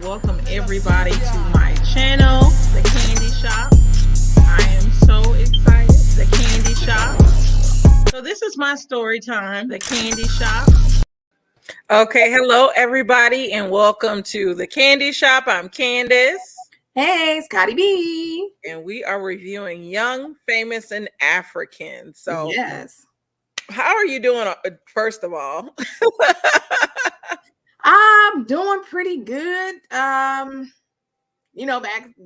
welcome everybody to my channel, The Candy Shop. I am so excited. The Candy Shop. So this is my story time, The Candy Shop. Okay, hello everybody and welcome to The Candy Shop. I'm Candace. Hey, Scotty B. And we are reviewing Young, Famous, and African. So yes. How are you doing, first of all? I'm doing pretty good. Back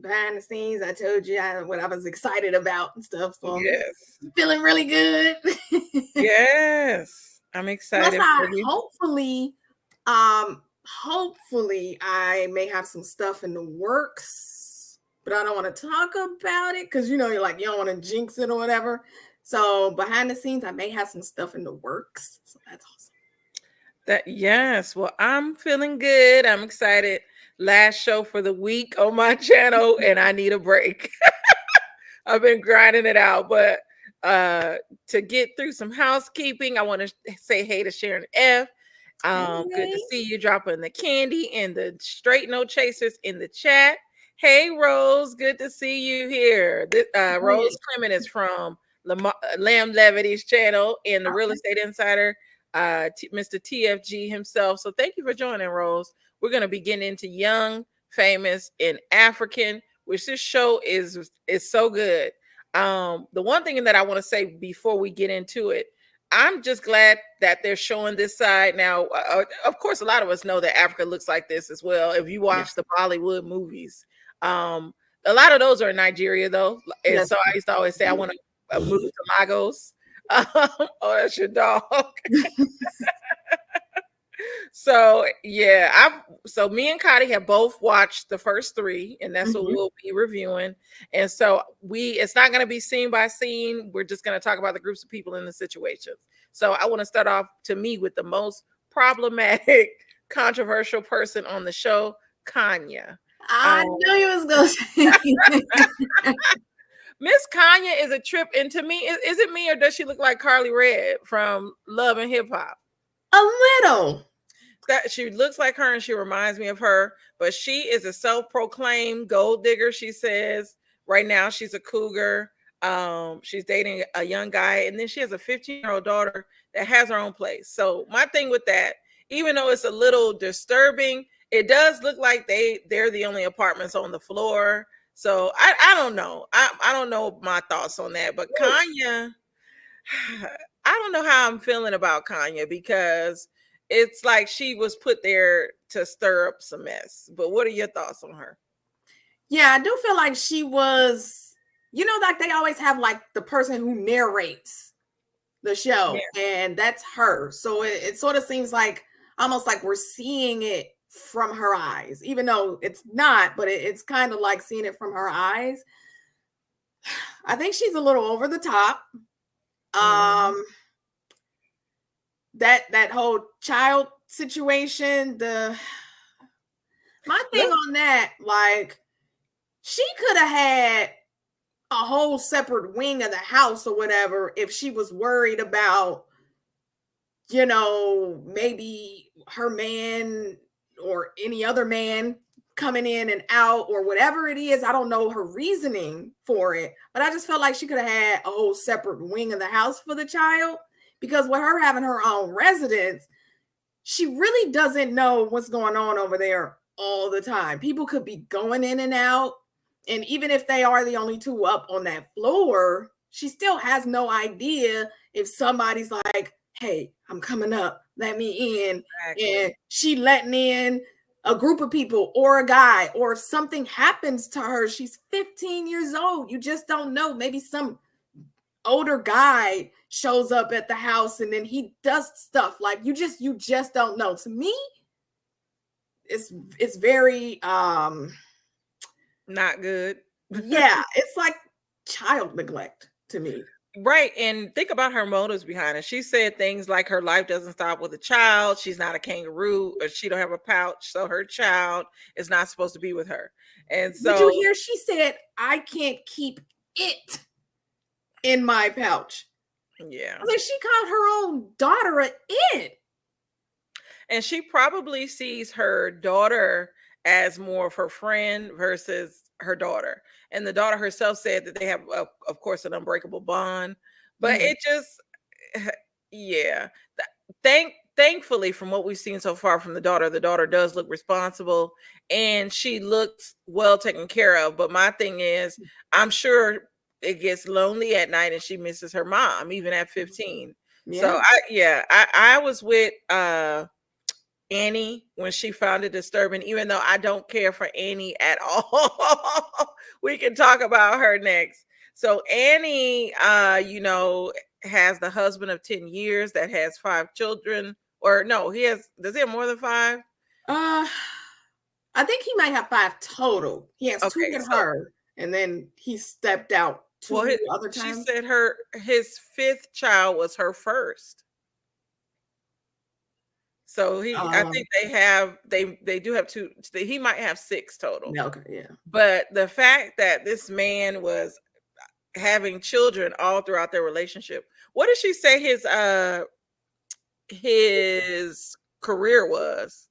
behind the scenes, I told you what I was excited about and stuff. So yes. I'm feeling really good. Yes. I'm excited for you. Hopefully I may have some stuff in the works, but I don't want to talk about it because you're like, you don't want to jinx it or whatever. So behind the scenes, I may have some stuff in the works. So that's awesome. Yes. Well, I'm feeling good. I'm excited. Last show for the week on my channel, and I need a break. I've been grinding it out, but to get through some housekeeping, I want to say hey to Sharon F. Good to see you dropping the candy and the straight no chasers in the chat. Hey Rose, good to see you here. Rose Clement is from Lamb Levity's channel and the Real Estate Insider, Mr. TFG himself. So thank you for joining, Rose. We're going to be getting into Young, Famous, and African, which this show is so good. The one thing that I want to say before we get into it, I'm just glad that they're showing this side now. Of course, a lot of us know that Africa looks like this as well. If you watch the Bollywood movies, a lot of those are in Nigeria though. And so I used to always say I want to move to Lagos. Oh, that's your dog. So yeah, so me and Cotty have both watched the first 3, and that's what we'll be reviewing. And so it's not going to be scene by scene. We're just going to talk about the groups of people in the situations. So I want to start off to me with the most problematic, controversial person on the show, Kanya. I knew you was going to say Miss Kanya is a trip, and to me, is it me or does she look like Carly Red from Love and Hip Hop? A little. That she looks like her and she reminds me of her, but she is a self-proclaimed gold digger. She says right now she's a cougar. She's dating a young guy, and then she has a 15-year-old daughter that has her own place. So my thing with that, even though it's a little disturbing, it does look like they're the only apartments on the floor. So I don't know. I don't know my thoughts on that. But Kanya, I don't know how I'm feeling about Kanya because it's like she was put there to stir up some mess. But what are your thoughts on her? Yeah, I do feel like she was, like they always have like the person who narrates the show, and that's her. So it sort of seems like almost like we're seeing it from her eyes, even though it's not, but it's kind of like seeing it from her eyes. I think she's a little over the top. That whole child situation, my thing on that, like, she could have had a whole separate wing of the house or whatever if she was worried about, maybe her man or any other man coming in and out or whatever it is. I don't know her reasoning for it, but I just felt like she could have had a whole separate wing of the house for the child. Because with her having her own residence, she really doesn't know what's going on over there all the time. People could be going in and out. And even if they are the only 2 up on that floor, she still has no idea if somebody's like, hey, I'm coming up, let me in. Exactly. And she letting in a group of people or a guy, or if something happens to her, she's 15 years old. You just don't know. Maybe some older guy shows up at the house and then he does stuff like you just don't know. To me, it's very not good. Yeah, it's like child neglect to me. Right. And think about her motives behind it. She said things like her life doesn't stop with a child. She's not a kangaroo, or she don't have a pouch. So her child is not supposed to be with her. And so did you hear she said, I can't keep it in my pouch? Yeah. Like she called her own daughter an it. And she probably sees her daughter as more of her friend versus her daughter. And the daughter herself said that they have, of course, an unbreakable bond. But Mhm. it just, yeah. Thankfully, from what we've seen so far from the daughter does look responsible and she looks well taken care of. But my thing is, I'm sure it gets lonely at night and she misses her mom, even at 15. So Yeah. I was with Annie when she found it disturbing, even though I don't care for Annie at all. We can talk about her next. So Annie, has the husband of 10 years that has 5 children. Or no, does he have more than 5? Uh, I think he might have 5 total. He has 2 Okay, with so her, and then he stepped out well, 2 other she times. said his 5th child was her first. So I think they do have 2. He might have 6 total. Yeah, okay, yeah. But the fact that this man was having children all throughout their relationship. What did she say his career was?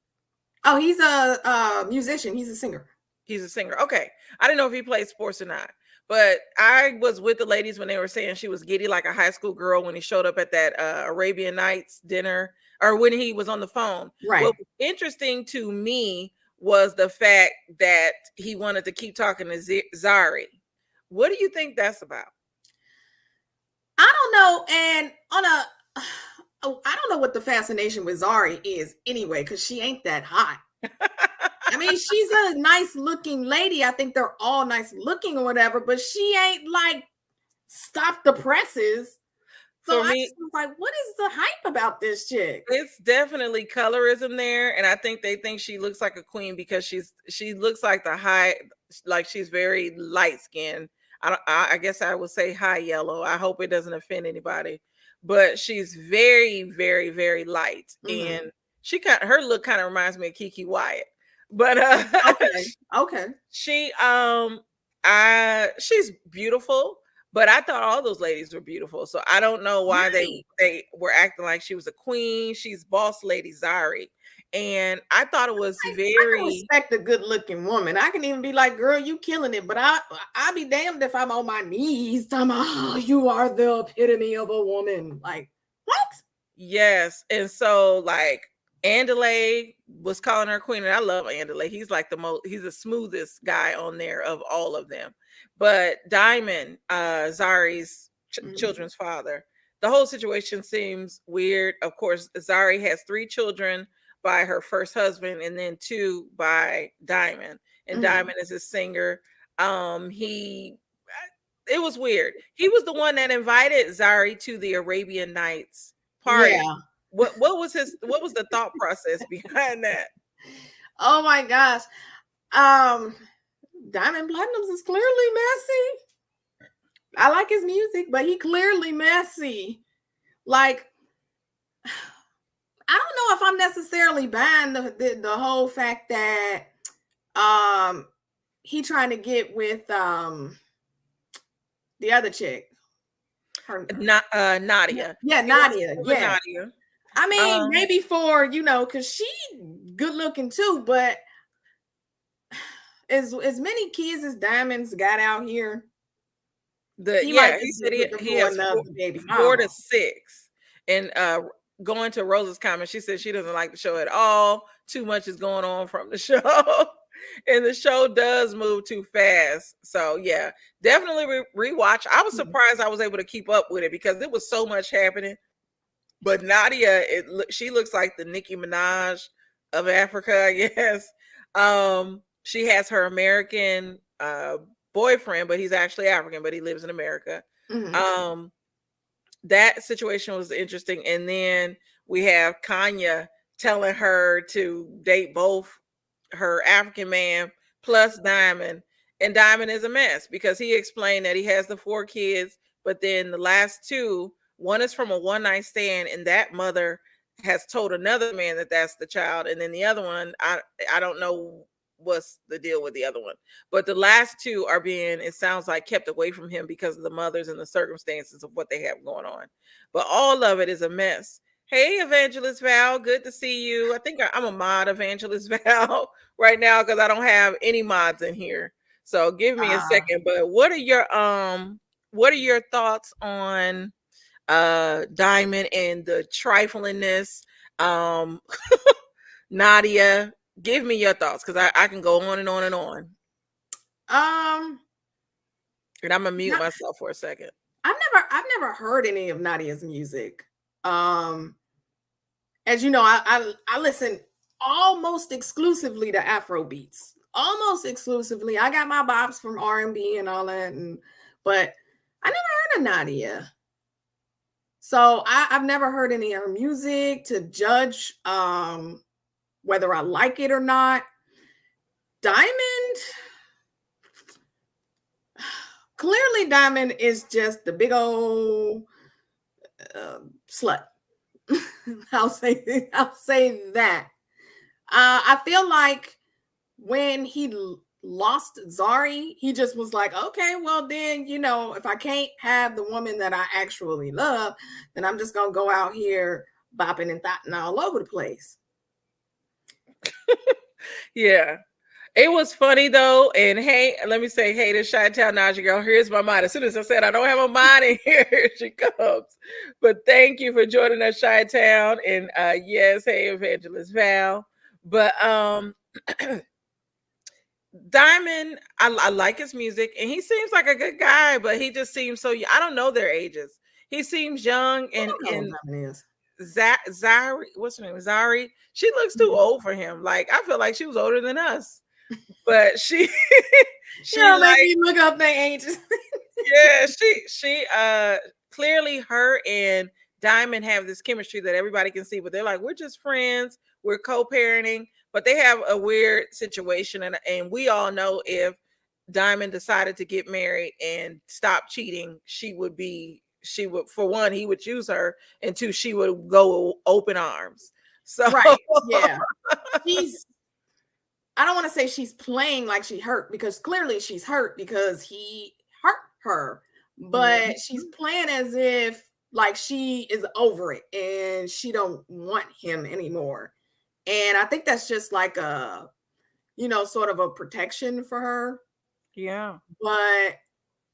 Oh, he's a musician. He's a singer. He's a singer. Okay. I didn't know if he played sports or not. But I was with the ladies when they were saying she was giddy like a high school girl when he showed up at that Arabian Nights dinner, or when he was on the phone. Right. What was interesting to me was the fact that he wanted to keep talking to Zari. What do you think that's about? I don't know, and on a oh, I don't know what the fascination with Zari is anyway, because she ain't that hot. I mean, she's a nice looking lady. I think they're all nice looking or whatever, but she ain't like stop the presses. So For I me, just was like, what is the hype about this chick? it's definitely colorism there, and I think they think she looks like a queen because she looks like like she's very light skinned. I guess I would say high yellow. I hope it doesn't offend anybody, but she's very, very, very light, Mhm. and her look kind of reminds me of Kiki Wyatt, but Okay. Okay. she she's beautiful, but I thought all those ladies were beautiful. So I don't know why Right. they were acting like she was a queen. She's boss lady Zari. And I thought it was I can very respect a good looking woman. I can even be like, girl, you killing it. But I'll be damned if I'm on my knees talking about, oh, you are the epitome of a woman. Like, what? yes. And so like Andalay was calling her queen, and I love Andalay. He's the smoothest guy on there of all of them. But Diamond, Zari's Mhm. children's father, the whole situation seems weird. Of course, Zari has 3 children by her first husband and then 2 by Diamond. And Mhm. Diamond is a singer. He It was weird. He was the one that invited Zari to the Arabian Nights party. Yeah. What was the thought process behind that? Oh my gosh. Um, Diamond Platinums is clearly messy. I like his music, but he clearly messy. Like, I don't know if I'm necessarily buying the whole fact that um he trying to get with the other chick. Her Not Nadia. yeah, He wants to Nadia. get with Yeah. Nadia. I mean, Um maybe for, because she good looking too, but as many kids as Diamonds got out here, he might he just be said looking he for has another baby 4 mama. to 6. And going to Rosa's comment, she said she doesn't like the show at all. Too much is going on from the show. And the show does move too fast. So yeah, definitely rewatch. I was Mhm. surprised I was able to keep up with it because there was so much happening. But Nadia, she looks like the Nicki Minaj of Africa, I guess. She has her American boyfriend, but he's actually African, but he lives in America. Mhm. Um, that situation was interesting. And then we have Kanya telling her to date both her African man plus Diamond. And Diamond is a mess because he explained that he has the 4 kids, but then the last 2, one is from a one night stand, and that mother has told another man that that's the child, and then the other one, I don't know what's the deal with the other one, but the last 2 are being, it sounds like, kept away from him because of the mothers and the circumstances of what they have going on. But all of it is a mess. Hey, Evangelist Val, good to see you. I think I'm a mod, Evangelist Val, right now because I don't have any mods in here. So give me a Uh, second. But what are your thoughts on Diamond and the triflingness? Um Nadia, give me your thoughts because I can go on and on and on. um, And I'm gonna mute not, myself for a second. I've never heard any of Nadia's music. Um, as you know, I listen almost exclusively to Afro beats. Almost exclusively. I got my bops from R&B and all that, but I never heard of Nadia. So I've never heard any of her music to judge whether I like it or not. Diamond, clearly Diamond is just the big old slut. I'll say that. I feel like when he lost Zari, he just was like, okay, well then, if I can't have the woman that I actually love, then I'm just gonna go out here bopping and thotting all over the place. Yeah. It was funny though, and hey, let me say hey to Chi-Town Naja girl. Here's my mind. As soon as I said I don't have a mind in here, here she comes. But thank you for joining us, Chi-Town. And yes, hey, Evangelist Val. But Diamond, I like his music, and he seems like a good guy, but he just seems so. I don't know their ages. He seems young, I and don't know what Diamond is. Zari, what's her name? Zari. She looks too old for him. Like I feel like she was older than us, but she You she know, make like me look up their ages. yeah, she clearly her and Diamond have this chemistry that everybody can see, but they're like, we're just friends, we're co-parenting, but they have a weird situation, and we all know if Diamond decided to get married and stop cheating, she would, for one, he would choose her, and two, she would go open arms. So Right. Yeah. She's I don't want to say she's playing like she hurt because clearly she's hurt because he hurt her, but she's playing as if like she is over it and she don't want him anymore. And I think that's just like a, sort of a protection for her. yeah. But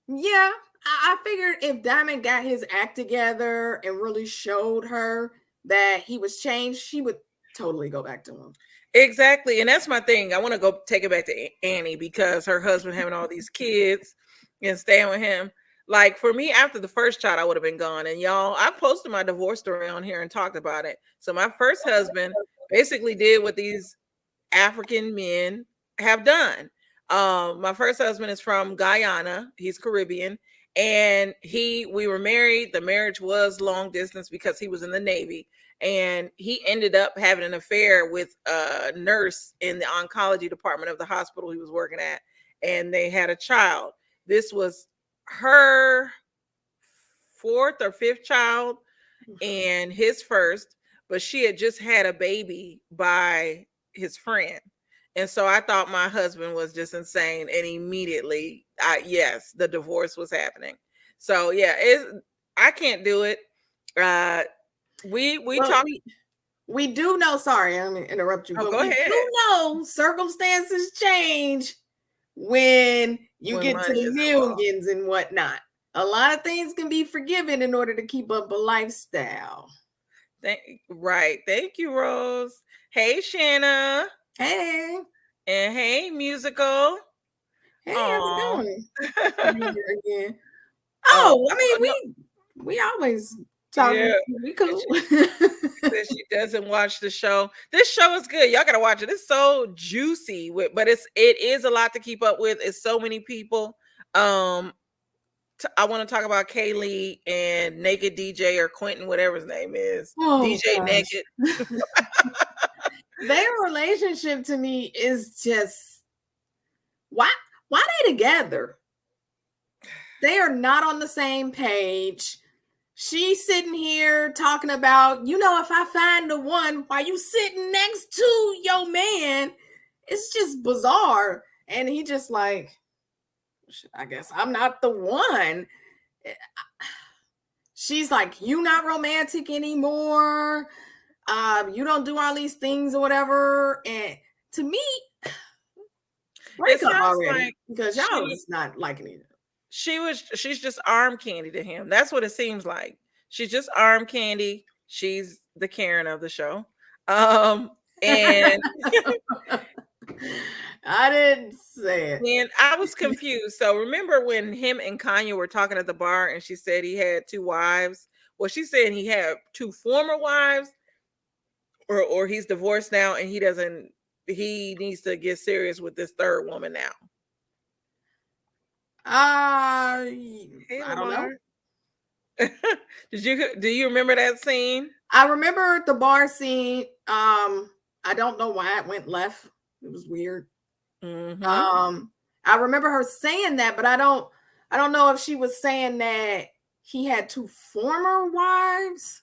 yeah, I figured if Diamond got his act together and really showed her that he was changed, she would totally go back to him. Exactly. And that's my thing. I want to go take it back to Annie because her husband having all these kids and staying with him. Like for me, after the first child, I would have been gone. And y'all, I posted my divorce story on here and talked about it. So my first husband basically did what these African men have done. My first husband is from Guyana. He's Caribbean. And we were married. The marriage was long distance because he was in the Navy, and he ended up having an affair with a nurse in the oncology department of the hospital he was working at, and they had a child. This was her fourth or fifth child and his first, but she had just had a baby by his friend. And so I thought my husband was just insane, and immediately yes, the divorce was happening. So yeah, I can't do it. uh we Well, talked. we do know, sorry, I'm gonna interrupt you, Oh, but go we ahead. do know circumstances change when you When get to money the is involved. millions and whatnot. A lot of things can be forgiven in order to keep up a lifestyle. Thank, right. Thank you, Rose. Hey, Shanna. Hey, And hey, musical. hey, how's it Oh. going? I'm here again. Oh, Oh, I mean, no, we always talking. yeah. We And cool. she says she doesn't watch the show. This show is good. Y'all gotta watch it. It's so juicy, but it is a lot to keep up with. It's so many people. Um, I want to talk about Kaylee and Naked DJ or Quentin, whatever his name is. Oh DJ gosh. Naked. Their relationship to me is just why they together? They are not on the same page. She's sitting here talking about, if I find the one while you sitting next to your man, it's just bizarre. And he just like, I guess I'm not the one. she's like, you not romantic anymore. You don't do all these things or whatever. And to me, break It up sounds already like because y'all she is not liking it. she's just arm candy to him. That's what it seems like. She's just arm candy. She's the Karen of the show. And I didn't say it. and I was confused. So remember when him and Kanye were talking at the bar and she said he had two wives? Well, she said he had two former wives, or he's divorced now and he needs to get serious with this third woman now. Hey, I don't know. Lamar. Do you remember that scene? I remember the bar scene. I don't know why it went left. It was weird. Mm-hmm. I remember her saying that, but I don't know if she was saying that he had two former wives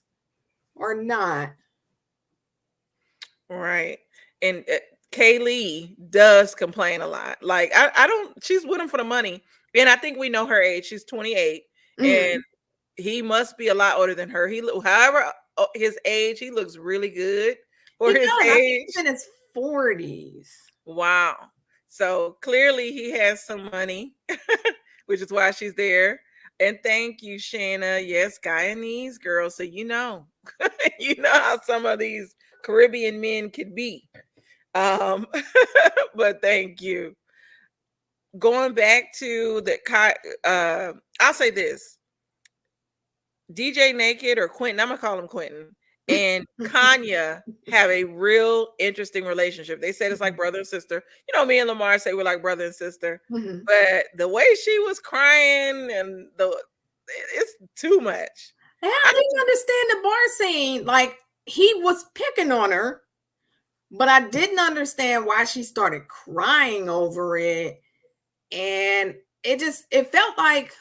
or not. Right. And Kaylee does complain a lot. Like I don't. She's with him for the money, and I think we know her age. She's 28, Mhm. and he must be a lot older than her. However, his age, he looks really good for He his does. I think age. he's in his 40s. Wow. So clearly he has some money, which is why she's there. And thank you, Shayna. Yes, Guyanese girl. So you know, you know how some of these Caribbean men could be. Um, but thank you. Going back to the I'll say this. DJ Naked or Quentin, I'm gonna call him Quentin, and Kanya have a real interesting relationship. They said it's like brother and sister. You know, me and Lamar say we're like brother and sister. Mhm. But the way she was crying and it's too much. Yeah, I didn't understand the bar scene. Like he was picking on her, but I didn't understand why she started crying over it. And it felt like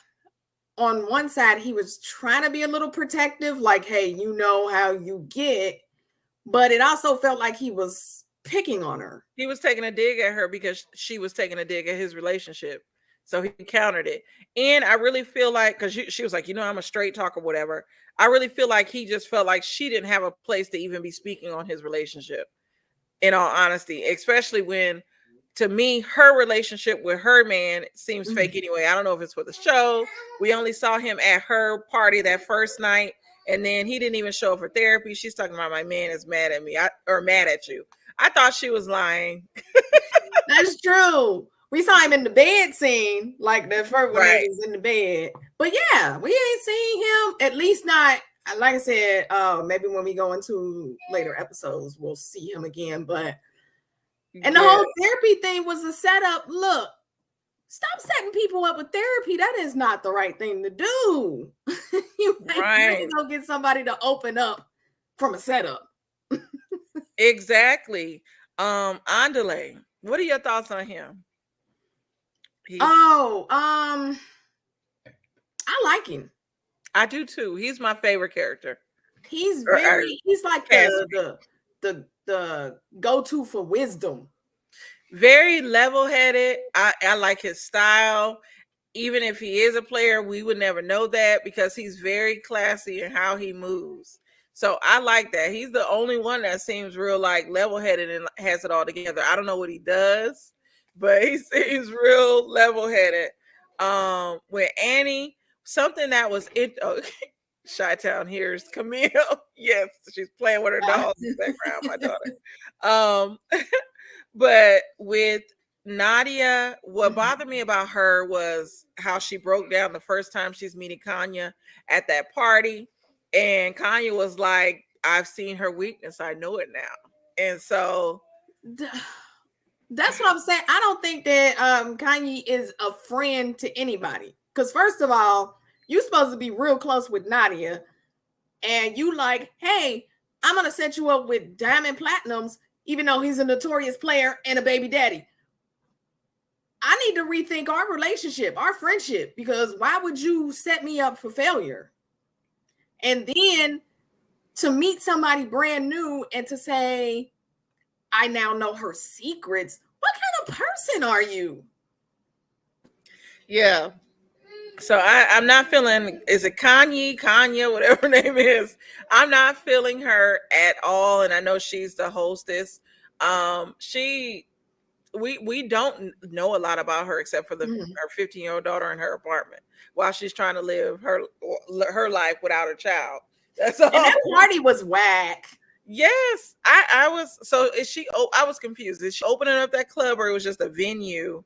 on one side he was trying to be a little protective, like, hey, you know how you get, but it also felt like he was picking on her. He was taking a dig at her because she was taking a dig at his relationship. So he countered it. And I really feel like, because she was like, you know, I'm a straight talker, whatever. I really feel like he just felt like she didn't have a place to even be speaking on his relationship, in all honesty, especially when, to me, her relationship with her man seems fake anyway. I don't know if it's for the show. We only saw him at her party that first night, and then he didn't even show up for therapy. She's talking about my man is mad at me, or mad at you. I thought she was lying. That's true. We saw him in the bed scene, like the first when Right. he was in the bed. But yeah, we ain't seen him, at least not, like I said, maybe when we go into later episodes, we'll see him again. But and the Yeah. whole therapy thing was a setup. Look, stop setting people up with therapy. That is not the right thing to do. You ain't Right. gonna get somebody to open up from a setup. Exactly. Andale, what are your thoughts on him? I like him. I do too. He's my favorite character. He's Or he's like cast. the go-to for wisdom. Very level-headed. I like his style. Even if he is a player, we would never know that because he's very classy in how he moves. So I like that. He's the only one that seems real like level-headed and has it all together. I don't know what he does, but he seems real level-headed. With Annie, something that was it. Oh, Chi-Town here's Camille. Yes, she's playing with her dolls in the background, my daughter. But with Nadia, what bothered me about her was how she broke down the first time she's meeting Kanya at that party. And Kanya was like, I've seen her weakness. I know it now. And so that's what I'm saying. I don't think that Kanye is a friend to anybody. Because first of all, you're supposed to be real close with Nadia. And you like, hey, I'm gonna set you up with Diamond Platinums, even though he's a notorious player and a baby daddy. I need to rethink our relationship, our friendship, because why would you set me up for failure? And then to meet somebody brand new and to say, I now know her secrets. What kind of person are you? yeah. So I'm not feeling, is it Kanye, whatever her name is. I'm not feeling her at all. And I know she's the hostess. She we don't know a lot about her except for Mhm. her 15-year-old daughter in her apartment while she's trying to live her life without a child. That's And all. that party was whack. Yes, I was. So is she? Oh, I was confused. Is she opening up that club, or it was just a venue?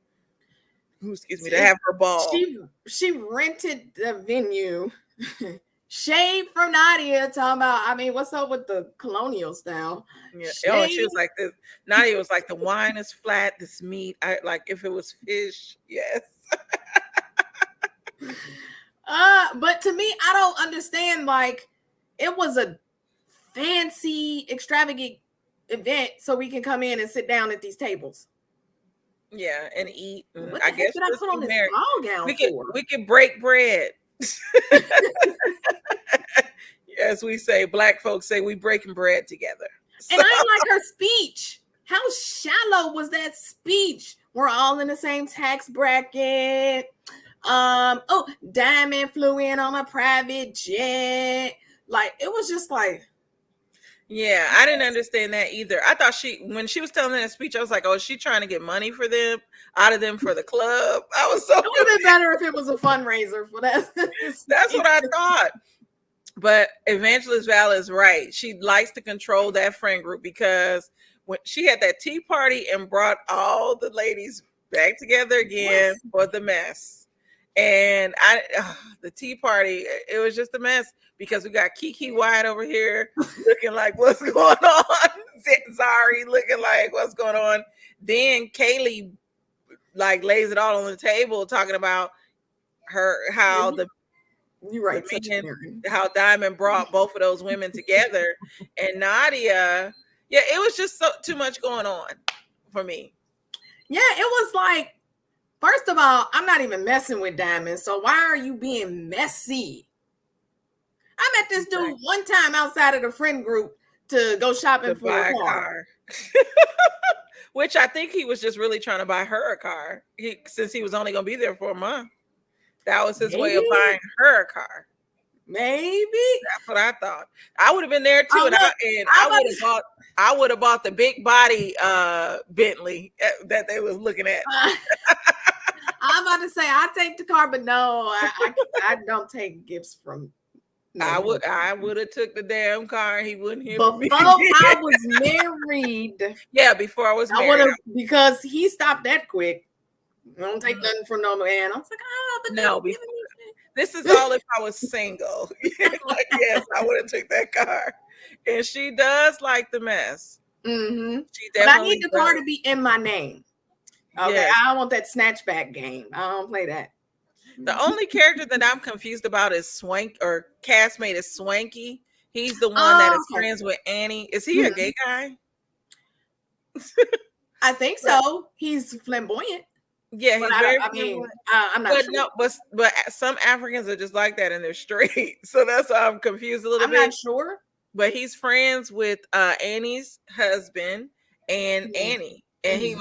Excuse me, to It- have her ball. she rented the venue. Shade from Nadia talking about, I mean, what's up with the colonial style? Yeah. Oh, and she Shade. was like this. Nadia was like, the wine is flat. This meat, I like. If it was fish, yes. But to me, I don't understand. Like, it was a fancy, extravagant event, so we can come in and sit down at these tables. Yeah, and eat. And What I the heck guess did I just put be on this married. ball gown for? We could break bread. As we say, black folks say, we breaking bread together. And So, I ain't like her speech. How shallow was that speech? We're all in the same tax bracket. Oh, Diamond flew in on a private jet. Like, it was just like, yeah, I didn't understand that either. I thought when she was telling that speech, I was like, oh, is she trying to get money for them, out of them for the club? I was so it would have been better if it was a fundraiser for that. That's what I thought. But Evangelist Val is right. She likes to control that friend group because when she had that tea party and brought all the ladies back together again for the mess. And the tea party, it was just a mess because we got Kiki White over here looking like what's going on. Zari looking like what's going on. Then Kaylee like lays it all on the table talking about how you're right, how Diamond brought both of those women together, and Nadia, yeah, it was just too much going on for me. Yeah, it was like, first of all, I'm not even messing with Diamond, so why are you being messy? I met this dude one time outside of the friend group to go shopping for a car. Which I think he was just really trying to buy her a car. Since he was only going to be there for a month. That was his way of buying her a car. Maybe that's what I thought. I would have been there too, I would have bought the big body Bentley that they was looking at. I'm about to say I take the car, but no, I don't take gifts from. I would have took the damn car. He wouldn't hear before me. I was married. Yeah, before I was married. I would have, because he stopped that quick. I don't take nothing from no man. I was like, but no. This is all if I was single. Like, yes, I would have took that car. And she does like the mess. Mm-hmm. She definitely. But I need the car to be in my name. Okay, yes. I don't want that snatchback game. I don't play that. The only character that I'm confused about is castmate is Swanky. He's the one that is friends with Annie. Is he a gay guy? I think so. He's flamboyant. Yeah, he's very. I'm not sure. No, but some Africans are just like that and they're straight. So that's why I'm confused a little bit. I'm not sure. But he's friends with Annie's husband and Annie. And he's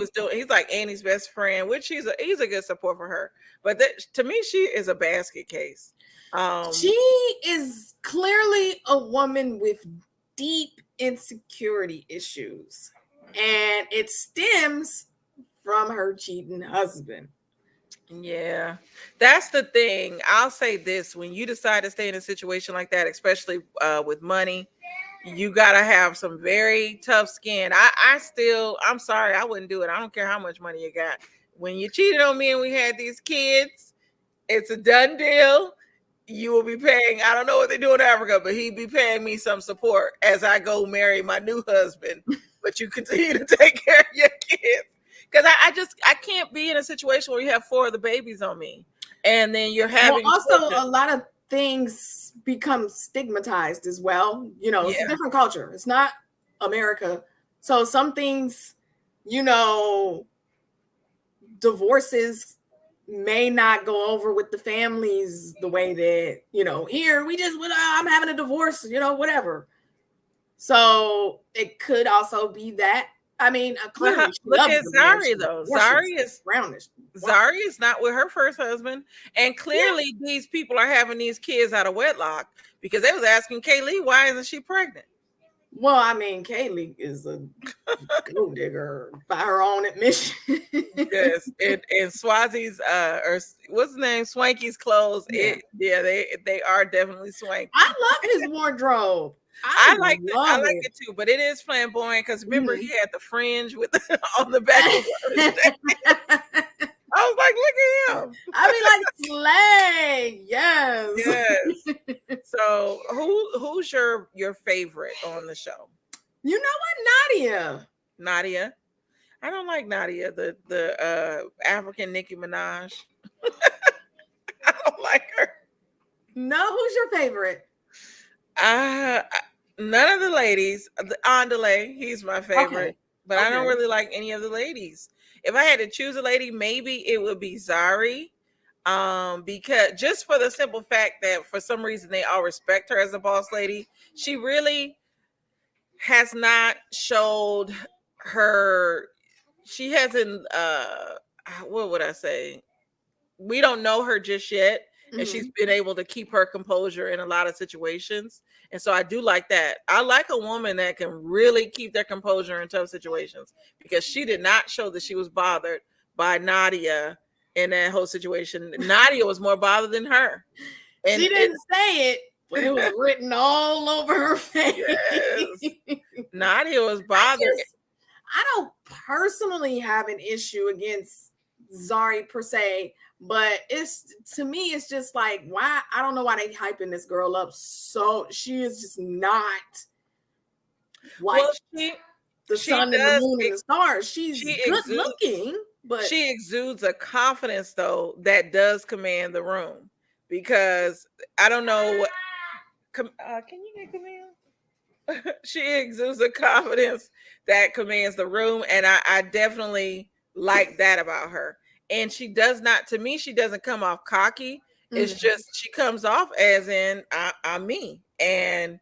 like Annie's best friend, which he's a good support for her. But to me, she is a basket case. She is clearly a woman with deep insecurity issues, and it stems from her cheating husband. Yeah, that's the thing. I'll say this: when you decide to stay in a situation like that, especially with money, you gotta have some very tough skin. I'm sorry, I wouldn't do it. I don't care how much money you got. When you cheated on me and we had these kids, it's a done deal. You will be paying, I don't know what they do in Africa, but he'd be paying me some support as I go marry my new husband. But you continue to take care of your kids. Because I can't be in a situation where you have 4 of the babies on me. And then you're having a lot of things become stigmatized as well. You know, it's a different culture. It's not America. So some things, divorces may not go over with the families the way that, here we just, I'm having a divorce, whatever. So it could also be that. I mean, clearly she look loves at the man. Zari though. Zari brownish. Zari is not with her first husband, and clearly these people are having these kids out of wedlock because they was asking Kaylee, why isn't she pregnant? Well, I mean, Kaylee is a gold digger by her own admission. Yes, and Swazi's or what's his name, Swanky's clothes. Yeah. They are definitely swanky. I love his wardrobe. I like it too, but it is flamboyant because remember he had the fringe with on the back of his I was like, look at him. I mean, like slay. Yes. So who's your favorite on the show? You know what? Nadia. I don't like Nadia, the African Nicki Minaj. I don't like her. No, who's your favorite? None of the ladies. The Andale, he's my favorite. Okay. But I don't really like any of the ladies. If I had to choose a lady, maybe it would be Zari. Because just for the simple fact that for some reason they all respect her as a boss lady. She really has not showed her. She hasn't what would I say? We don't know her just yet. And she's been able to keep her composure in a lot of situations. And so I do like that. I like a woman that can really keep their composure in tough situations because she did not show that she was bothered by Nadia in that whole situation. Nadia was more bothered than her. And she didn't say it, but it was written all over her face. Yes. Nadia was bothered. I don't personally have an issue against Zari per se, but to me it's just like, why? I don't know why they hyping this girl up so. She is just not like the sun and the moon and the stars. She's good looking, but she exudes a confidence though that does command the room. Because I don't know what can you get Camille? She exudes a confidence that commands the room, and I definitely like that about her. And she does not, to me, she doesn't come off cocky. It's just she comes off as in I'm me, and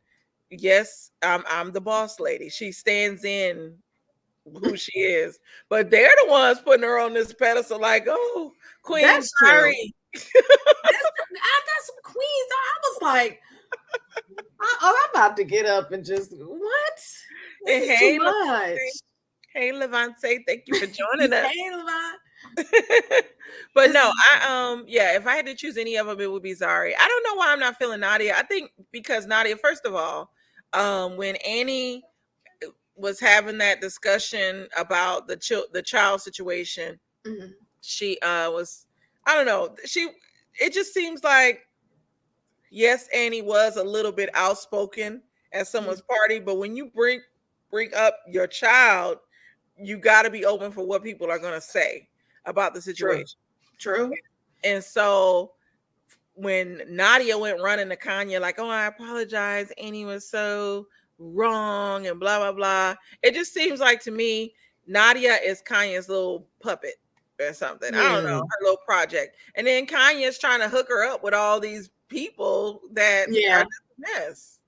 yes, I'm the boss lady. She stands in who she is, but they're the ones putting her on this pedestal, like, oh, Queen Zari. That's some queens. I was like, I'm about to get up and just what? This is too much. Hey, Levante, thank you for joining us. Hey, Levante. But no, if I had to choose any of them, it would be Zari. I don't know why I'm not feeling Nadia. I think because Nadia, first of all, when Annie was having that discussion about the child situation, she was, I don't know, it just seems like, yes, Annie was a little bit outspoken at someone's party, but when you bring up your child, you got to be open for what people are going to say about the situation. True. And so when Nadia went running to Kanye, like, oh, I apologize, Annie was so wrong and blah, blah, blah. It just seems like to me, Nadia is Kanye's little puppet or something. I don't know, her little project. And then Kanye's trying to hook her up with all these people that are a mess.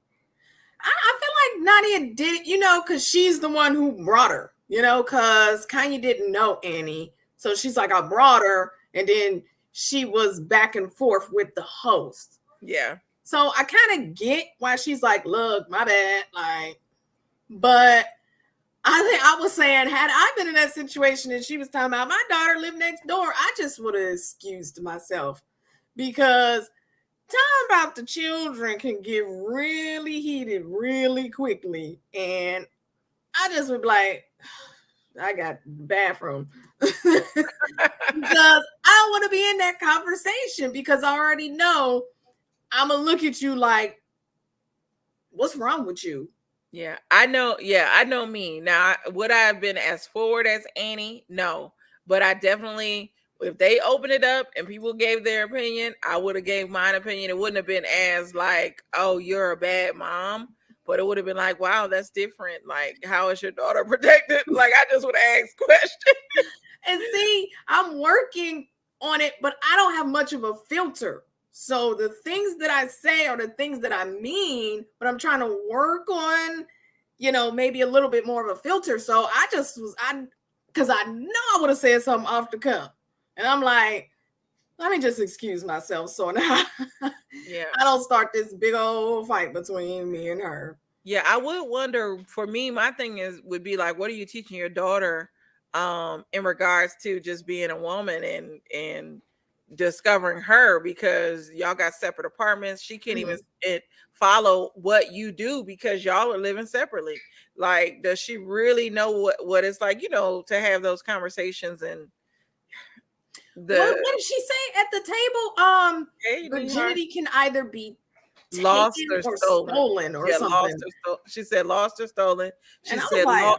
I feel like Nadia did it, because she's the one who brought her, because Kanye didn't know Annie. So she's like, I brought her, and then she was back and forth with the host. Yeah. So I kind of get why she's like, look, my bad. Like, but I think I was saying, had I been in that situation and she was talking about my daughter lived next door, I just would have excused myself, because talking about the children can get really heated really quickly. And I just would be like, I got the bathroom. Because I don't want to be in that conversation, because I already know I'm going to look at you like, what's wrong with you? Yeah, I know me. Now, would I have been as forward as Annie? No. But I definitely, if they opened it up and people gave their opinion, I would have gave mine opinion. It wouldn't have been as like, oh, you're a bad mom. But it would have been like, wow, that's different. Like, how is your daughter protected? Like, I just would have asked questions. And see, I'm working on it, but I don't have much of a filter. So the things that I say are the things that I mean, but I'm trying to work on maybe a little bit more of a filter. So because I know I would have said something off the cuff. And I'm like, let me just excuse myself. So now Yeah. I don't start this big old fight between me and her. Yeah, I would wonder, for me, my thing would be like, what are you teaching your daughter in regards to just being a woman and discovering her, because y'all got separate apartments. She can't even follow what you do because y'all are living separately. Like, does she really know what it's like, to have those conversations? And What did she say at the table? Virginity can either be lost taken or or stolen or something. Lost or stolen. She said lost or stolen. And I was like,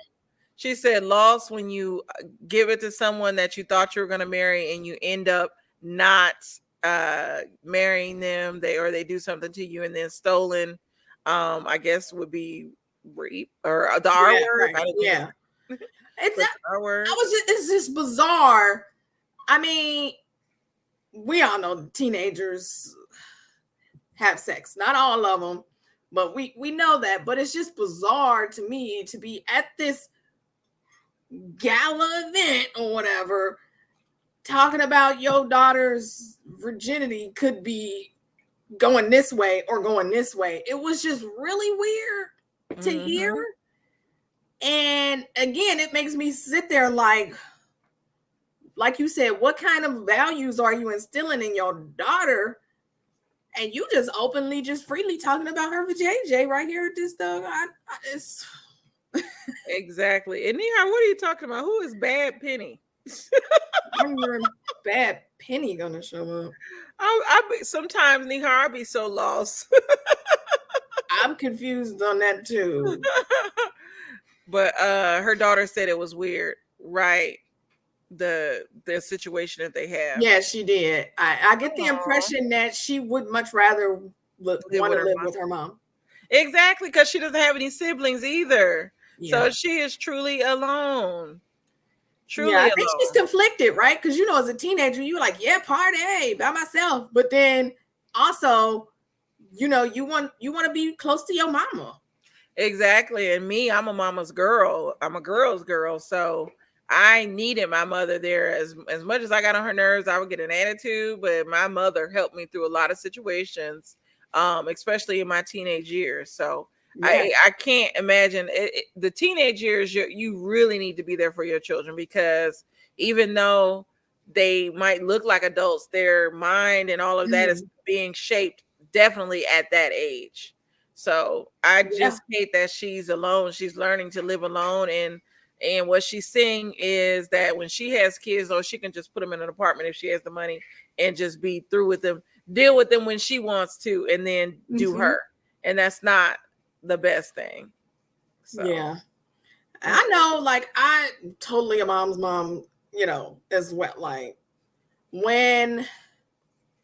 she said lost when you give it to someone that you thought you were going to marry and you end up not marrying them, they do something to you. And then stolen, I guess, would be rape or the R word. Right. Yeah. It's just bizarre. I mean, we all know teenagers have sex. Not all of them, but we know that. But it's just bizarre to me to be at this gala event or whatever, talking about your daughter's virginity could be going this way or going this way. It was just really weird to hear. And again, it makes me sit there like you said, what kind of values are you instilling in your daughter? And you just openly, just freely talking about her vajayjay right here at this dog. It's exactly. And Nihar, what are you talking about? Who is Bad Penny? I'm your Bad Penny gonna show up. Sometimes, Nihar, I'll be so lost. I'm confused on that too. But her daughter said it was weird, right? The situation that they have. Yeah, she did. I get the impression that she would much rather want to live with her mom. Exactly, because she doesn't have any siblings either. Yeah. So she is truly alone. I think she's conflicted, right? Because as a teenager, you're like, yeah, party by myself. But then also, you want to be close to your mama. Exactly. And me, I'm a mama's girl. I'm a girl's girl. So I needed my mother there. As much as I got on her nerves, I would get an attitude, but my mother helped me through a lot of situations, especially in my teenage years. So yeah. I can't imagine the teenage years. You really need to be there for your children, because even though they might look like adults, their mind and all of that is being shaped definitely at that age. So I just hate that she's alone. She's learning to live alone. And what she's saying is that when she has kids, though, she can just put them in an apartment if she has the money and just be through with them, deal with them when she wants to, and then do her. And that's not the best thing. So. Yeah. I know, like, I totally a mom's mom, as well. Like, when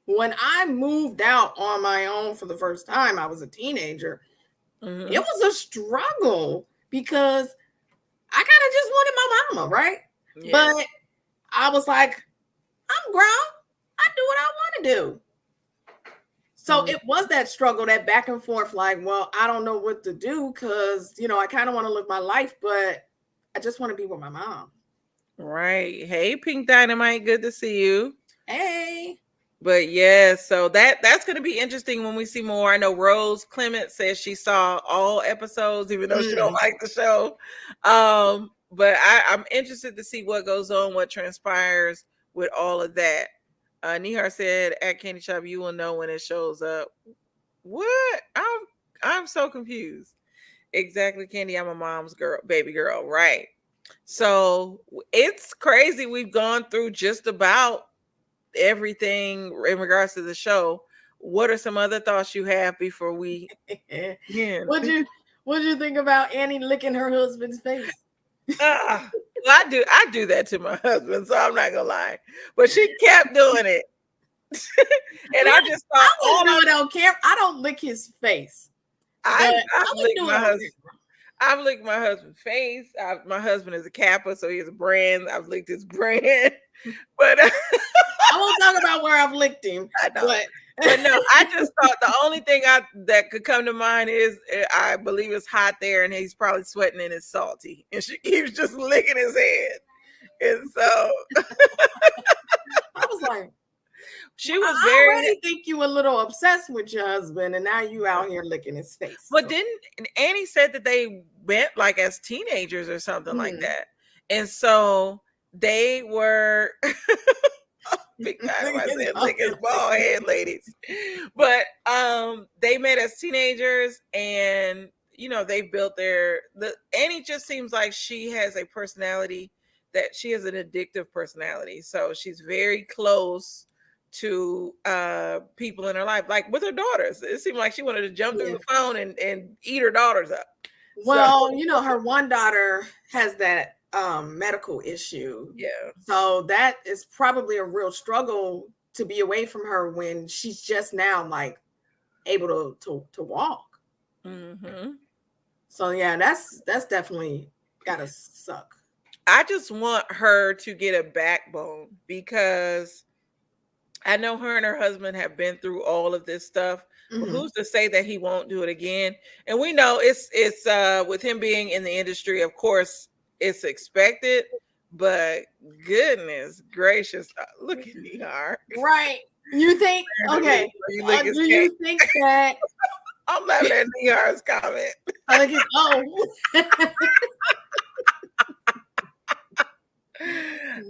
I moved out on my own for the first time, I was a teenager. It was a struggle because I kind of just wanted my mama, right? Yeah. But I was like, I'm grown. I do what I want to do. So it was that struggle, that back and forth, like, well, I don't know what to do because, I kind of want to live my life, but I just want to be with my mom. Right. Hey, Pink Dynamite. Good to see you. Hey. But yeah, so that's going to be interesting when we see more. I know Rose Clement says she saw all episodes, even though she don't like the show. But I'm interested to see what goes on, what transpires with all of that. Nihar said at Candy Shop, you will know when it shows up. What? I'm so confused. Exactly, Candy. I'm a mom's girl, baby girl, right? So it's crazy. We've gone through just about everything in regards to the show. What are some other thoughts you have before we end? What'd you think about Annie licking her husband's face? Well, I do that to my husband, so I'm not gonna lie. But she kept doing it. And I just thought, I don't lick his face. I've licked my husband's face. My husband is a Kappa, so he has a brand. I've licked his brand. But I won't talk about where I've licked him. But But no, I just thought the only thing that could come to mind is I believe it's hot there and he's probably sweating and it's salty. And she keeps just licking his head. And so I was like, she was I very already think you a little obsessed with your husband, and now you out here licking his face. But didn't Annie said that they went like as teenagers or something like Mhm. that. And so they were big time I said lick his bald head, ladies. But they met as teenagers and you know they built Annie just seems like she has a personality that she has an addictive personality. So she's very close to people in her life, like with her daughters. It seemed like she wanted to jump through the phone and eat her daughters up. Well, you know, her one daughter has that medical issue. Yeah. So that is probably a real struggle to be away from her when she's just now like able to walk. Mm-hmm. So yeah, that's definitely gotta suck. I just want her to get a backbone because I know her and her husband have been through all of this stuff. But who's to say that he won't do it again? And we know it's with him being in the industry, of course, it's expected. But goodness gracious, look at Nihar. Right. You think okay? Do you think that I'm laughing at Nihar's comment.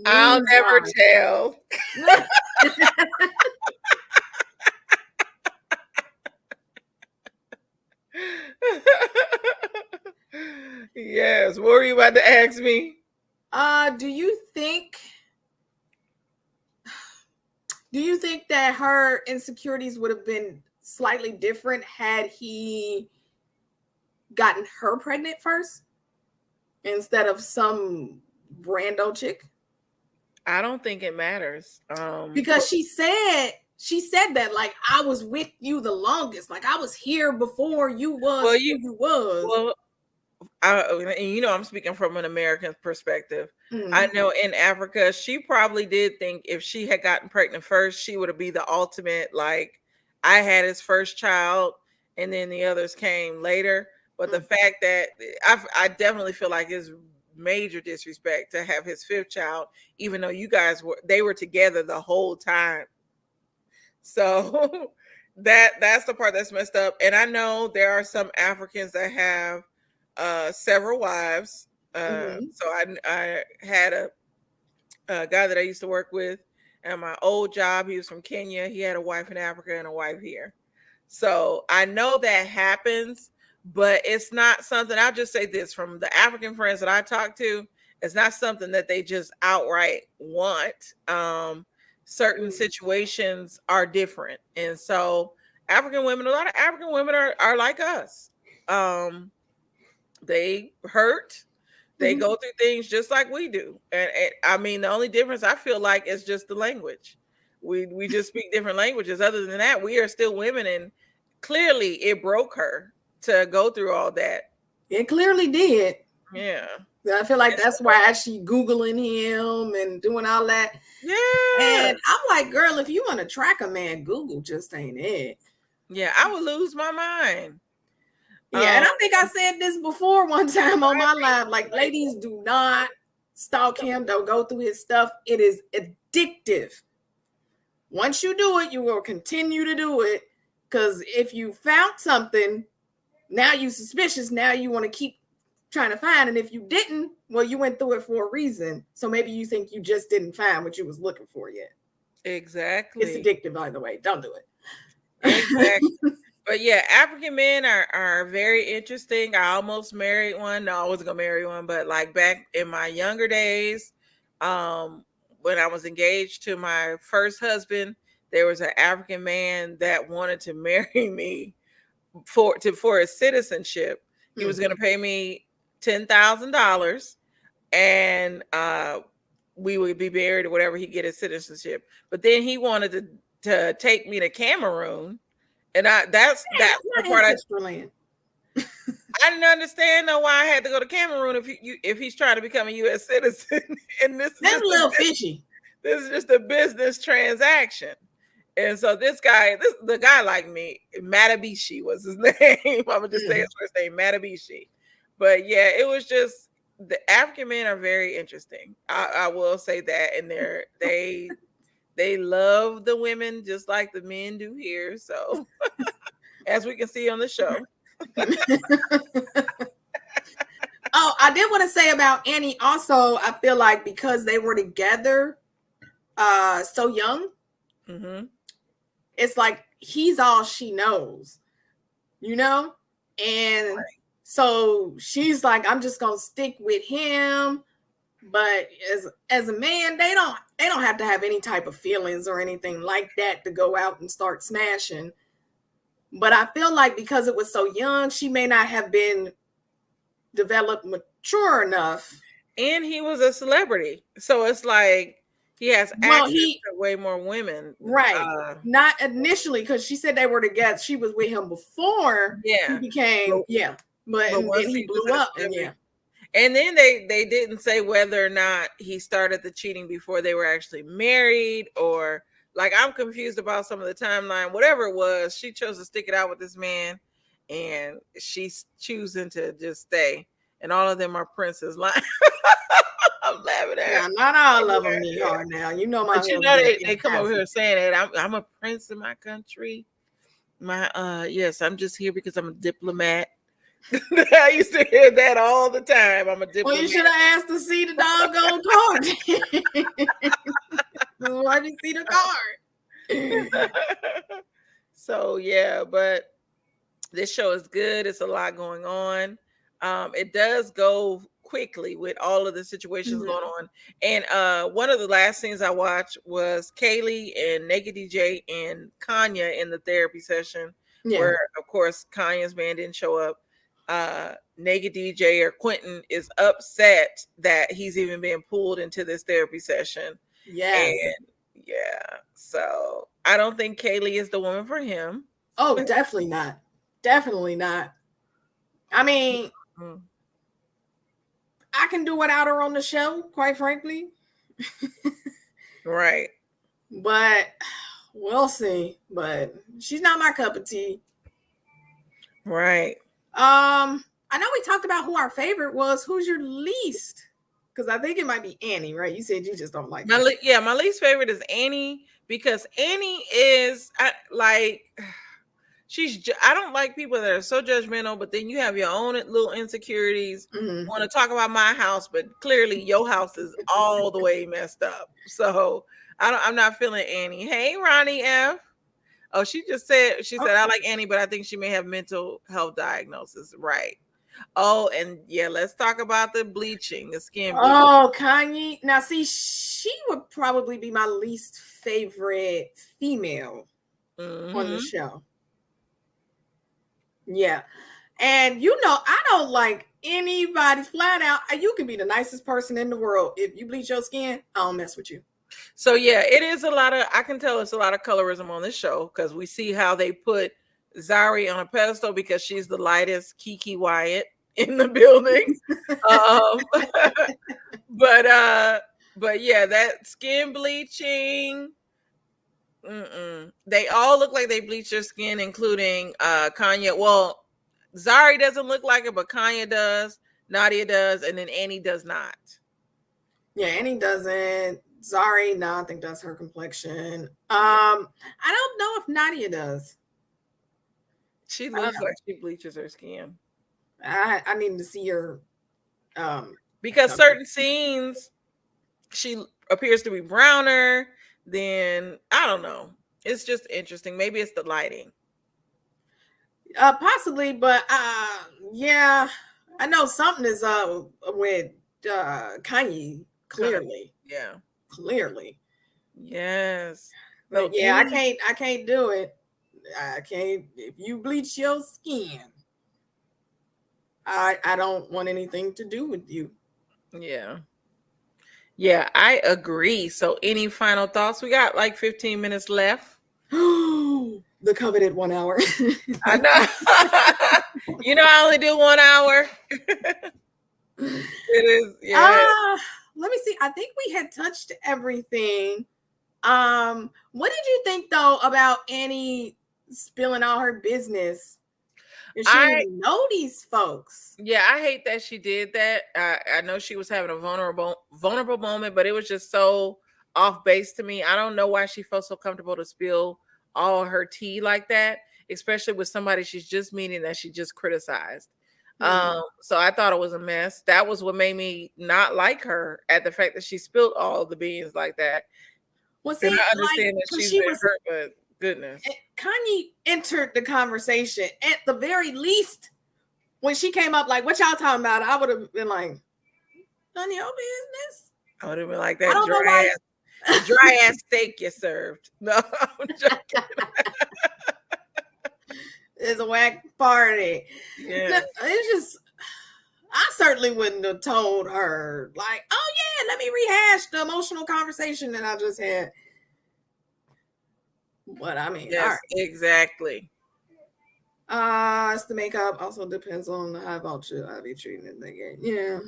I'll never tell. Yes. What were you about to ask me? Do you think that her insecurities would have been slightly different had he gotten her pregnant first instead of some rando chick? I don't think it matters. Because she said that like I was with you the longest, like I was here before you was who you was. Well, you know, I'm speaking from an American perspective. Mm-hmm. I know in Africa, she probably did think if she had gotten pregnant first, she would be the ultimate, like, I had his first child and then the others came later. But the fact that I definitely feel like it's major disrespect to have his fifth child, even though they were together the whole time. So that's the part that's messed up. And I know there are some Africans that have several wives. So I had a guy that I used to work with at my old job. He was from Kenya. He had a wife in Africa and a wife here. So I know that happens, but it's not something, I'll just say this, from the African friends that I talk to, it's not something that they just outright want. Certain situations are different. And so a lot of African women are like us. They hurt. They go through things just like we do. And I mean, the only difference I feel like is just the language. We just speak different languages. Other than that, we are still women. And clearly it broke her to go through all that. It clearly did. Yeah. I feel like that's why she Googling him and doing all that. Yeah. And I'm like, girl, if you want to track a man, Google just ain't it. Yeah, I would lose my mind. Yeah, and I think I said this before one time on my live. Like, ladies, do not stalk him. Don't go through his stuff. It is addictive. Once you do it, you will continue to do it. Because if you found something, now you're suspicious. Now you want to keep trying to find. And if you didn't, well, you went through it for a reason. So maybe you think you just didn't find what you was looking for yet. Exactly. It's addictive, by the way. Don't do it. Exactly. But yeah, African men are very interesting. I almost married one. No, I wasn't gonna marry one, but like back in my younger days, when I was engaged to my first husband, there was an African man that wanted to marry me for his citizenship. He was gonna pay me $10,000 and we would be married or whatever, he get his citizenship. But then he wanted to take me to Cameroon. And that's the part I didn't understand though why I had to go to Cameroon if he's trying to become a U.S. citizen. And that's a little fishy. This is just a business transaction. And so the guy like me, Matabishi was his name. I'm gonna just say his first name, Matabishi. But yeah, it was just the African men are very interesting. I will say that, and they love the women just like the men do here. So as we can see on the show. Oh, I did want to say about Annie also, I feel like because they were together so young, it's like he's all she knows, you know? And so she's like, I'm just gonna stick with him. But as a man, they don't have to have any type of feelings or anything like that to go out and start smashing. But I feel like because it was so young, she may not have been developed mature enough. And he was a celebrity. So it's like he has access to way more women. Right. Not initially, because she said they were together. She was with him before he became, But then he blew up. And then they didn't say whether or not he started the cheating before they were actually married, or like I'm confused about some of the timeline. Whatever it was, she chose to stick it out with this man, and she's choosing to just stay. And all of them are princes. I'm laughing at. Yeah, not all of them need hard now. You know my. But you know they come over here saying that I'm a prince in my country. Yes, I'm just here because I'm a diplomat. I used to hear that all the time. I'm a diplomat. Well, you should have asked to see the doggone card. Why did you see the card? So yeah, but this show is good. It's a lot going on. It does go quickly with all of the situations going on. And one of the last things I watched was Kaylee and Naked DJ and Kanye in the therapy session, where of course Kanye's man didn't show up. Naked DJ or Quentin is upset that he's even being pulled into this therapy session. So I don't think Kaylee is the woman for him. Oh, definitely not. Definitely not. I mean, I can do without her on the show, quite frankly. Right. But we'll see. But she's not my cup of tea. Right. I know we talked about who our favorite was. Who's your least? Because I think it might be Annie, right? You said you just don't like her. Yeah, my least favorite is Annie, because Annie is I don't like people that are so judgmental, but then you have your own little insecurities. Want to talk about my house, but clearly your house is all the way messed up. So I'm not feeling Annie. Hey, Ronnie F. Oh, she said, I like Annie, but I think she may have mental health diagnosis. Right. Oh, and yeah, let's talk about the bleaching, the skin bleaching. Oh, Kanye. Now, see, she would probably be my least favorite female on the show. Yeah. And you know, I don't like anybody flat out. You can be the nicest person in the world. If you bleach your skin, I don't mess with you. So yeah, it is a lot of, I can tell it's a lot of colorism on this show, because we see how they put Zari on a pedestal because she's the lightest Kiki Wyatt in the building. But yeah, that skin bleaching. They all look like they bleach their skin, including Kanye. Well, Zari doesn't look like it, but Kanye does, Nadia does, and then Annie does not. Yeah, Annie doesn't. Zari, no, I think that's her complexion. I don't know if Nadia does. She looks like she bleaches her skin. I need to see her. Because certain scenes, she appears to be browner. Then I don't know. It's just interesting. Maybe it's the lighting. Possibly, but yeah, I know something is with Kanye. Clearly, yeah, clearly, yes. But yeah, I can't do it. I can't. If you bleach your skin, I don't want anything to do with you. Yeah, I agree. So any final thoughts? We got like 15 minutes left. The coveted 1 hour. I know. You know, I only do 1 hour. It is, yeah. Let me see. I think we had touched everything. What did you think though about Annie spilling all her business? And she didn't I even know these folks. Yeah, I hate that she did that. I know she was having a vulnerable moment, but it was just so off base to me. I don't know why she felt so comfortable to spill all her tea like that, especially with somebody she's just meeting that she just criticized. So I thought it was a mess. That was what made me not like her, at the fact that she spilled all the beans like that. Well, And see, I like, understand that because she's she been was hurt, but goodness. Kanye entered the conversation at the very least. When she came up, like, what y'all talking about? I would have been like, none of your business. I would have been like I that don't know why. dry ass steak you served. No, I'm joking. It's a whack party. Yes. It's just, I certainly wouldn't have told her, like, oh yeah, let me rehash the emotional conversation that I just had. But I mean, Yes, all right. exactly. It's the makeup also depends on how about you. I'll be treating it again. Yeah.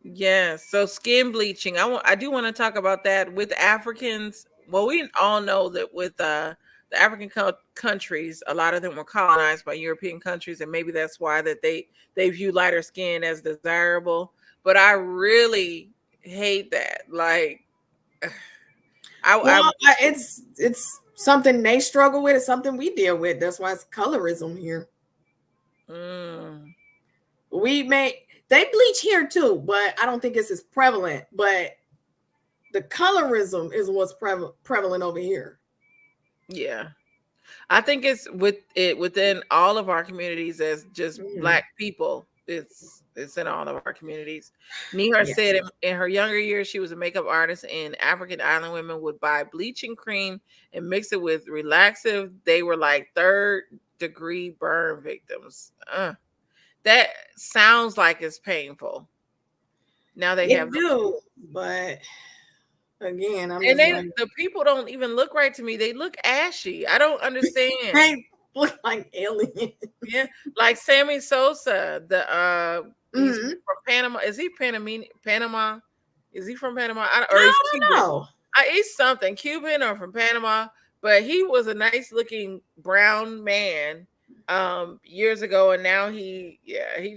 Yes. So skin bleaching. I do want to talk about that with Africans. Well, we all know that with the African countries, a lot of them were colonized by European countries, and maybe that's why that they view lighter skin as desirable. But I really hate that. Like, Well, it's something they struggle with. It's something we deal with. That's why it's colorism here. Mm. They bleach here too, but I don't think it's as prevalent. But the colorism is what's prevalent over here. Yeah. I think it's within all of our communities as just Black people. It's in all of our communities. Nihar said in her younger years, she was a makeup artist, and African island women would buy bleaching cream and mix it with relaxative. They were like third-degree burn victims. That sounds like it's painful. Now they have do, but again, the people don't even look right to me. They look ashy. I don't understand. They look like aliens. Yeah, like Sammy Sosa, he's from Panama. Is he Panama? Is he from Panama? I don't know. He's something Cuban or from Panama, but he was a nice looking brown man years ago, and now he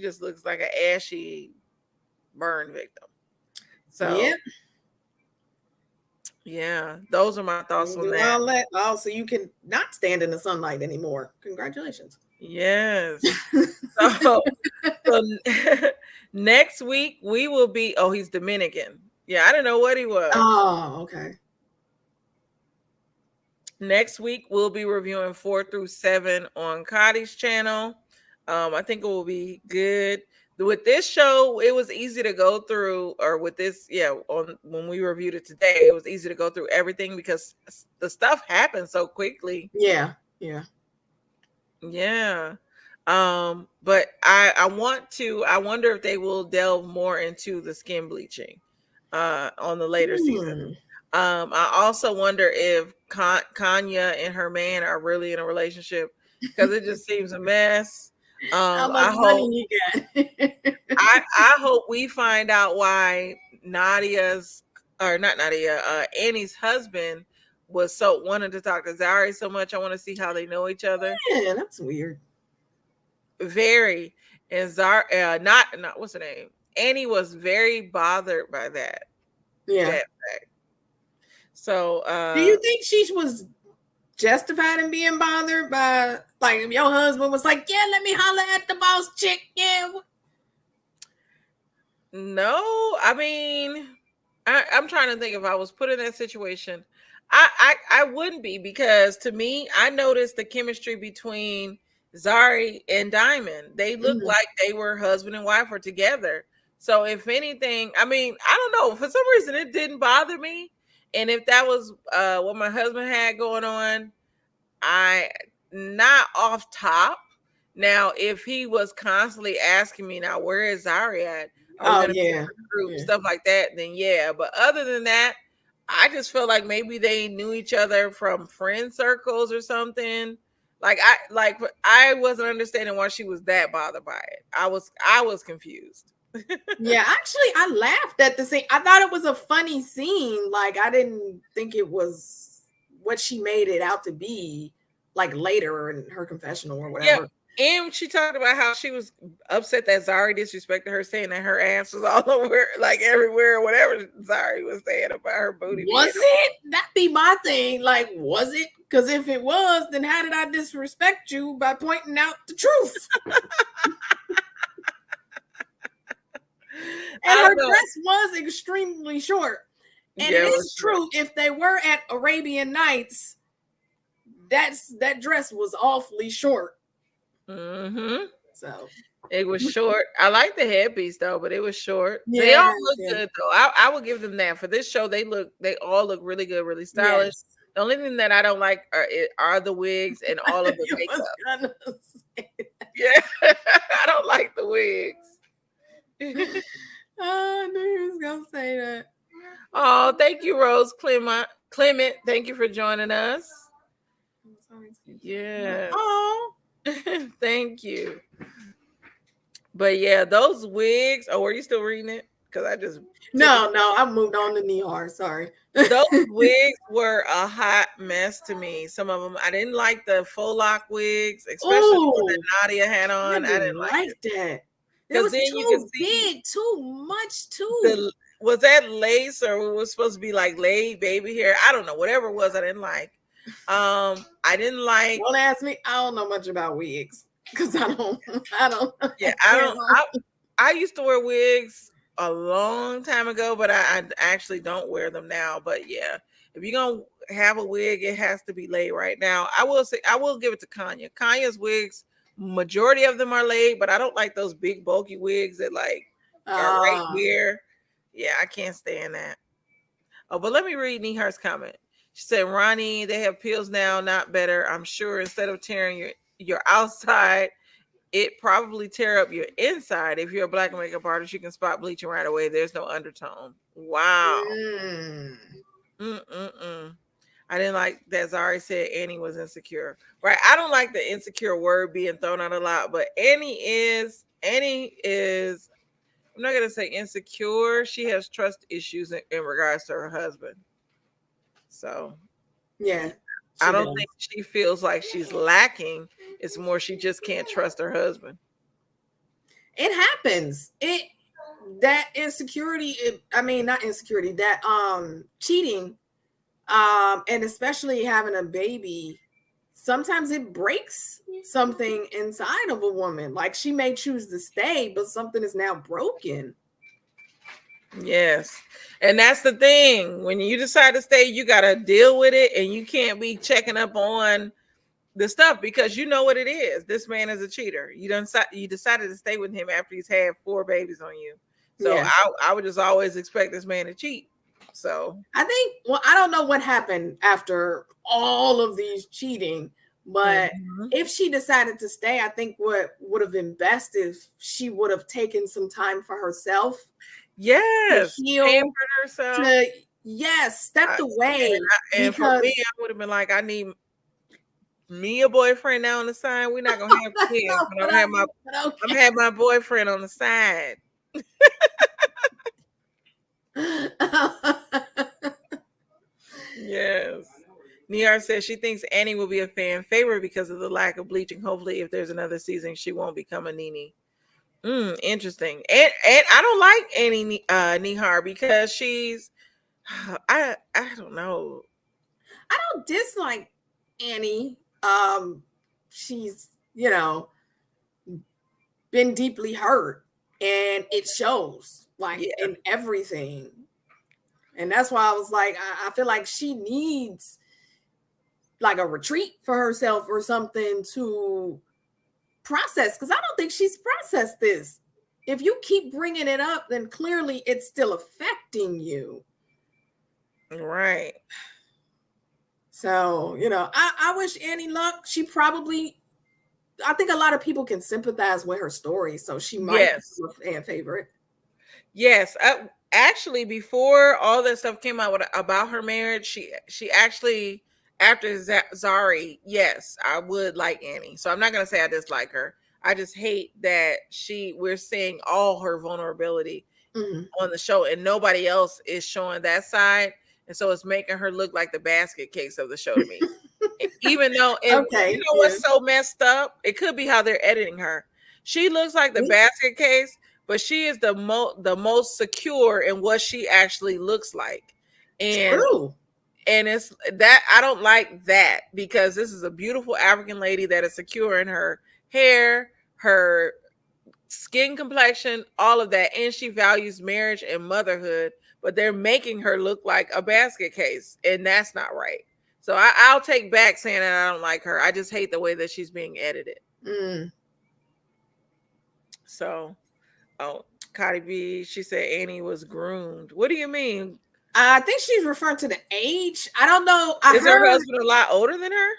just looks like an ashy burn victim. So yeah, those are my thoughts on that. So you can not stand in the sunlight anymore. Congratulations. Yes. So next week we will be. Oh, he's Dominican. Yeah, I didn't know what he was. Oh, okay. Next week we'll be reviewing 4 through 7 on Kadi's channel. I think it will be good. With this show, it was easy to go through, or with this, when we reviewed it today, it was easy to go through everything because the stuff happened so quickly. Yeah. But I wonder if they will delve more into the skin bleaching on the later season. I also wonder if Kanya and her man are really in a relationship, because it just seems a mess. How much money you got? I hope we find out why Annie's husband wanted to talk to Zari so much. I want to see how they know each other. Yeah, that's weird. Very. And not what's her name? Annie was very bothered by that. Yeah. That fact. So do you think she was justified in being bothered by, like, if your husband was like, yeah, let me holler at the boss chick? Yeah. No, I mean, I'm trying to think if I was put in that situation. I wouldn't be, because to me, I noticed the chemistry between Zari and Diamond. They looked like they were husband and wife or together. So if anything, I mean, I don't know. For some reason, it didn't bother me. And if that was what my husband had going on, not off top. Now, if he was constantly asking me, now, where is Zari at? Group, stuff like that, then yeah. But other than that, I just feel like maybe they knew each other from friend circles or something. I wasn't understanding why she was that bothered by it. I was confused. Yeah, actually, I laughed at the scene. I thought it was a funny scene. Like, I didn't think it was what she made it out to be, like later in her confessional or Yeah. whatever. And she talked about how she was upset that Zari disrespected her, saying that her ass was all over, like everywhere, or whatever Zari was saying about her booty. Was it? That'd be my thing. Like, was it? Because if it was, then how did I disrespect you by pointing out the truth? And her dress was extremely short. And Yeah, it is true, if they were at Arabian Nights, that dress was awfully short. Mm-hmm. So it was short. I like the headpiece though, but it was short. Yeah, they all look good though. I will give them that. For this show, they all look really good, really stylish. Yes. The only thing that I don't like are the wigs and all of the makeup. Yeah, I don't like the wigs. Oh, I knew he was gonna say that. Oh, thank you, Rose Clement. Thank you for joining us. Yeah. Oh, thank you. But yeah, those wigs. Oh, are you still reading it? Because I just no, I moved on to Nihar. Sorry. Those wigs were a hot mess to me. Some of them I didn't like the faux lock wigs, especially the one that Nadia had on. I didn't like that. It was then too you can big, too much, too. Was that lace or was supposed to be like laid baby hair? I don't know. Whatever it was, I didn't like. I didn't like. Don't ask me. I don't know much about wigs because I don't. Yeah, I used to wear wigs a long time ago, but I actually don't wear them now. But yeah, if you're gonna have a wig, it has to be laid right now. I will give it to Kanya. Kanya's wigs, majority of them are laid, but I don't like those big bulky wigs that like are right here. Yeah, I can't stand that. Oh, but let me read Nihar's comment. She said, Ronnie, they have pills now, not better. I'm sure instead of tearing your outside, it probably tear up your inside. If you're a black makeup artist, you can spot bleaching right away. There's no undertone. Wow. I didn't like that Zari said Annie was insecure. Right. I don't like the insecure word being thrown out a lot, but Annie is, I'm not going to say insecure. She has trust issues in regards to her husband. So, yeah. I don't think she feels like she's lacking. It's more she just can't trust her husband. It happens. That insecurity, not insecurity, that cheating, and especially having a baby, sometimes it breaks something inside of a woman. Like she may choose to stay, but something is now broken. Yes. And that's the thing. When you decide to stay, you got to deal with it, and you can't be checking up on the stuff because you know what it is. This man is a cheater. You decided to stay with him after he's had 4 babies on you. So yeah. I would just always expect this man to cheat. So I think, I don't know what happened after all of these cheating, but if she decided to stay, I think what would have been best if she would have taken some time for herself. Yes, pampered herself. Stepped away. And for me, I would have been like, I need me a boyfriend now on the side. We're not gonna have kids, but I'm gonna have my boyfriend on the side. Yes. Nihar says she thinks Annie will be a fan favorite because of the lack of bleaching. Hopefully, if there's another season, she won't become a Nene. Interesting. And I don't like Annie Nihar because she's I don't know. I don't dislike Annie. She's, been deeply hurt, and it shows in everything. And that's why I was like, I feel like she needs like a retreat for herself or something to process, because I don't think she's processed this. If you keep bringing it up, then clearly it's still affecting you. Right. So, I wish Annie luck. She probably, I think a lot of people can sympathize with her story, so she might be a fan favorite. Yes. Actually, before all that stuff came out about her marriage, she actually, after Zari, yes, I would like Annie. So I'm not going to say I dislike her. I just hate that we're seeing all her vulnerability Mhm. on the show and nobody else is showing that side. And so it's making her look like the basket case of the show to me. Even though, and Okay, you know what's so messed up? It could be how they're editing her. She looks like the basket case, but she is the most secure in what she actually looks like. And True. And it's that I don't like that, because this is a beautiful African lady that is secure in her hair, her skin complexion, all of that. And she values marriage and motherhood, but they're making her look like a basket case. And that's not right. So I'll take back saying that I don't like her. I just hate the way that she's being edited. So, Cardi B, she said Annie was groomed. What do you mean? I think she's referring to the age. I don't know. Is her husband a lot older than her?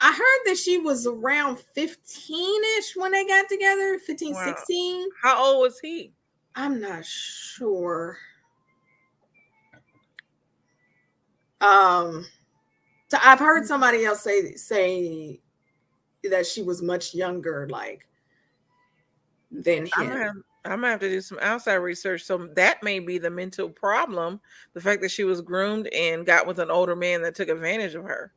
I heard that she was around 15-ish when they got together, 15, wow. 16. How old was he? I'm not sure. So I've heard somebody else say that she was much younger, like, than him. I'm gonna have to do some outside research. So that may be the mental problem, the fact that she was groomed and got with an older man that took advantage of her.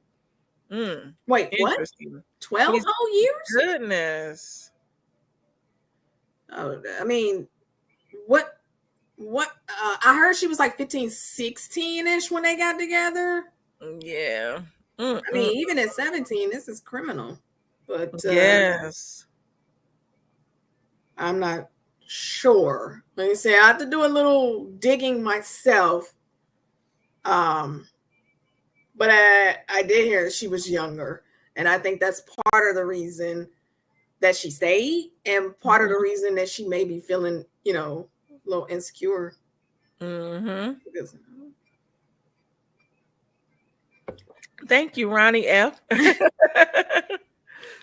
Wait, what? 12 whole years? Goodness. Oh, I mean, what? I heard she was like 15, 16-ish when they got together. Yeah. I mean, even at 17, this is criminal. But yes, I'm not sure. Let me say, I have to do a little digging myself. But I did hear she was younger, and I think that's part of the reason that she stayed, and part of the reason that she may be feeling, a little insecure. Thank you, Ronnie F.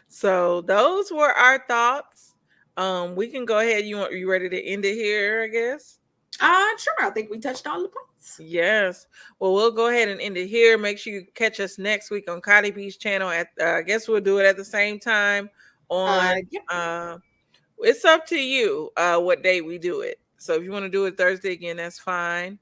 So those were our thoughts. We can go ahead. You ready to end it here, I guess? Sure. I think we touched all the points. Yes. Well, we'll go ahead and end it here. Make sure you catch us next week on Cardi B's channel. I guess we'll do it at the same time on. It's up to you what day we do it. So if you want to do it Thursday again, that's fine.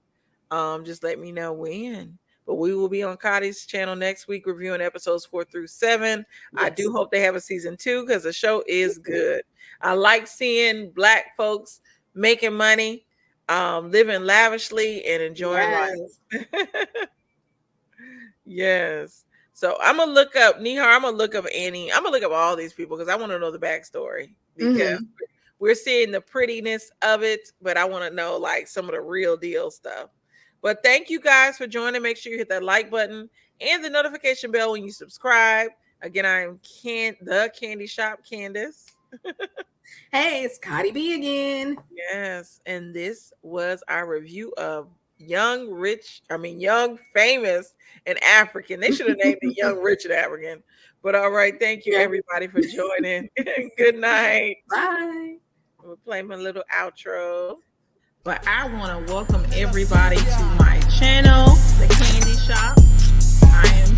Just let me know when. But we will be on Cardi's channel next week reviewing episodes 4 through 7. Yes. I do hope they have a season 2 because the show is good. I like seeing Black folks making money, living lavishly, and enjoying life. Yes. So I'm going to look up Nihar. I'm going to look up Annie. I'm going to look up all these people because I want to know the backstory. Because we're seeing the prettiness of it, but I want to know like some of the real deal stuff. But thank you guys for joining. Make sure you hit that like button and the notification bell when you subscribe. Again, I'm the Candy Shop Candace. Hey, it's Cardi B again. Yes, and this was our review of Young, Famous, and African. They should have named it Young, Rich, and African. But all right, thank you everybody for joining. Good night. Bye. We'll play my little outro. But I want to welcome everybody to my channel, The Candy Shop. I am